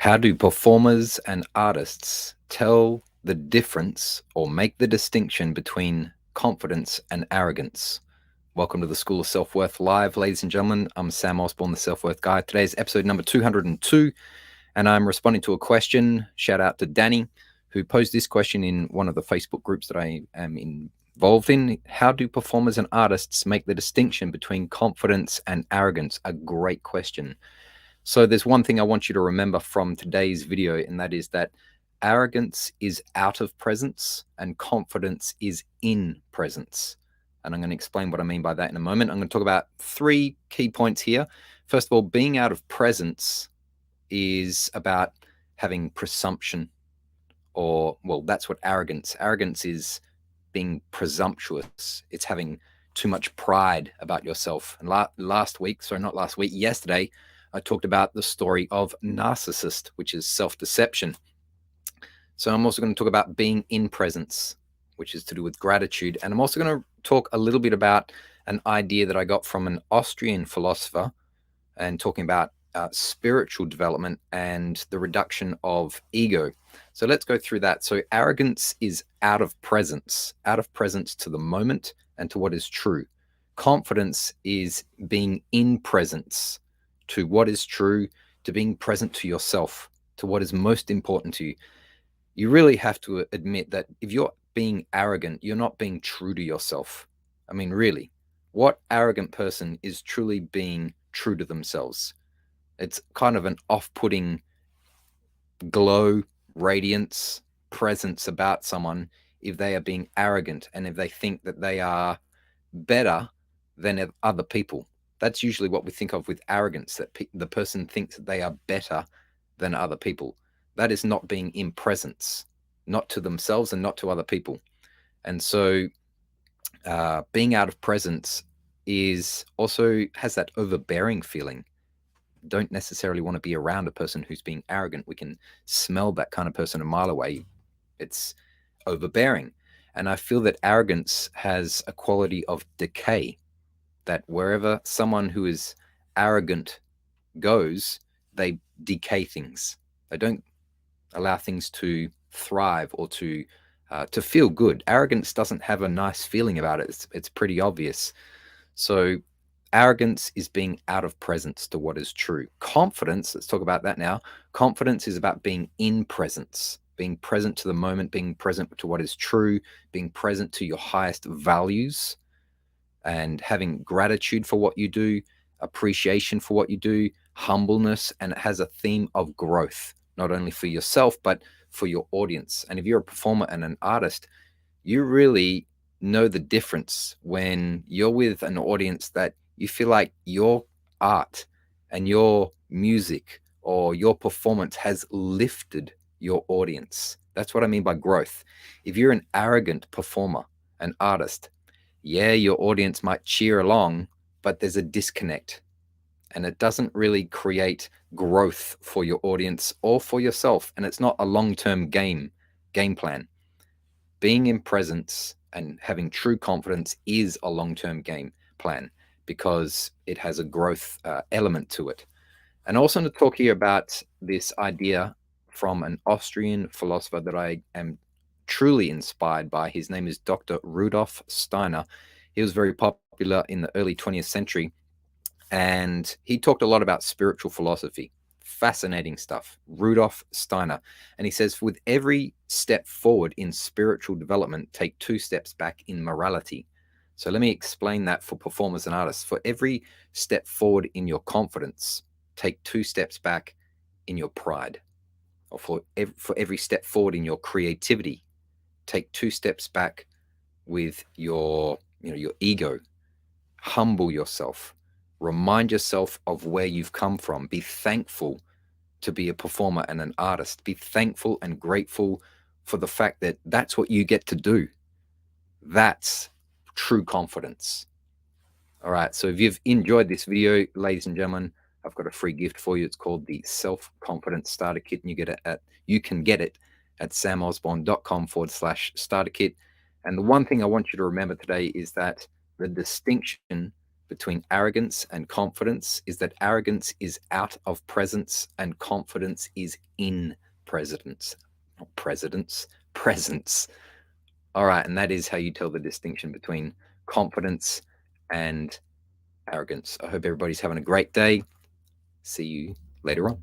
How do performers and artists tell the difference or make the distinction between confidence and arrogance? Welcome to the School of Self-Worth Live, ladies and gentlemen. I'm Sam Osborne, the Self-Worth Guy. Today's episode number 202, and I'm responding to a question. Shout out to Danny, who posed this question in one of the Facebook groups that I am involved in. How do performers and artists make the distinction between confidence and arrogance? A great question. So there's one thing I want you to remember from today's video, and that is that arrogance is out of presence and confidence is in presence. And I'm going to explain what I mean by that in a moment. I'm going to talk about three key points here. First of all, being out of presence is about having presumption, or, well, that's what arrogance is, being presumptuous. It's having too much pride about yourself. And yesterday, I talked about the story of narcissist, which is self-deception. So I'm also going to talk about being in presence, which is to do with gratitude. And I'm also going to talk a little bit about an idea that I got from an Austrian philosopher, and talking about spiritual development and the reduction of ego. So let's go through that. So arrogance is out of presence to the moment and to what is true. Confidence is being in presence to what is true, to being present to yourself, to what is most important to you. You really have to admit that if you're being arrogant, you're not being true to yourself. I mean, really, what arrogant person is truly being true to themselves? It's kind of an off-putting glow, radiance, presence about someone if they are being arrogant and if they think that they are better than other people. That's usually what we think of with arrogance, that the person thinks that they are better than other people. That is not being in presence, not to themselves and not to other people. And so being out of presence has that overbearing feeling. Don't necessarily want to be around a person who's being arrogant. We can smell that kind of person a mile away. It's overbearing. And I feel that arrogance has a quality of decay, that wherever someone who is arrogant goes, they decay things. They don't allow things to thrive or to feel good. Arrogance doesn't have a nice feeling about it. It's pretty obvious. So arrogance is being out of presence to what is true. Confidence, let's talk about that now. Confidence is about being in presence, being present to the moment, being present to what is true, being present to your highest values, and having gratitude for what you do, appreciation for what you do, humbleness, and it has a theme of growth, not only for yourself, but for your audience. And if you're a performer and an artist, you really know the difference when you're with an audience that you feel like your art and your music or your performance has lifted your audience. That's what I mean by growth. If you're an arrogant performer, an artist, yeah, your audience might cheer along, but there's a disconnect, and it doesn't really create growth for your audience or for yourself. And it's not a long-term game plan. Being in presence and having true confidence is a long-term game plan because it has a growth element to it. And also to talk here about this idea from an Austrian philosopher that I am truly inspired by. His name is Dr. Rudolf Steiner. He was very popular in the early 20th century, and he talked a lot about spiritual philosophy. Fascinating stuff. Rudolf Steiner. And he says, with every step forward in spiritual development, take 2 steps back in morality. So let me explain that for performers and artists. For every step forward in your confidence, take 2 steps back in your pride. Or for every step forward in your creativity, take 2 steps back with your ego. Humble yourself. Remind yourself of where you've come from. Be thankful to be a performer and an artist. Be thankful and grateful for the fact that that's what you get to do. That's true confidence. All right, so if you've enjoyed this video, ladies and gentlemen, I've got a free gift for you. It's called the Self-Confidence Starter Kit, and you can get it at samosborne.com/starter kit. And the one thing I want you to remember today is that the distinction between arrogance and confidence is that arrogance is out of presence and confidence is in presence. Not presidents, presence. All right, and that is how you tell the distinction between confidence and arrogance. I hope everybody's having a great day. See you later on.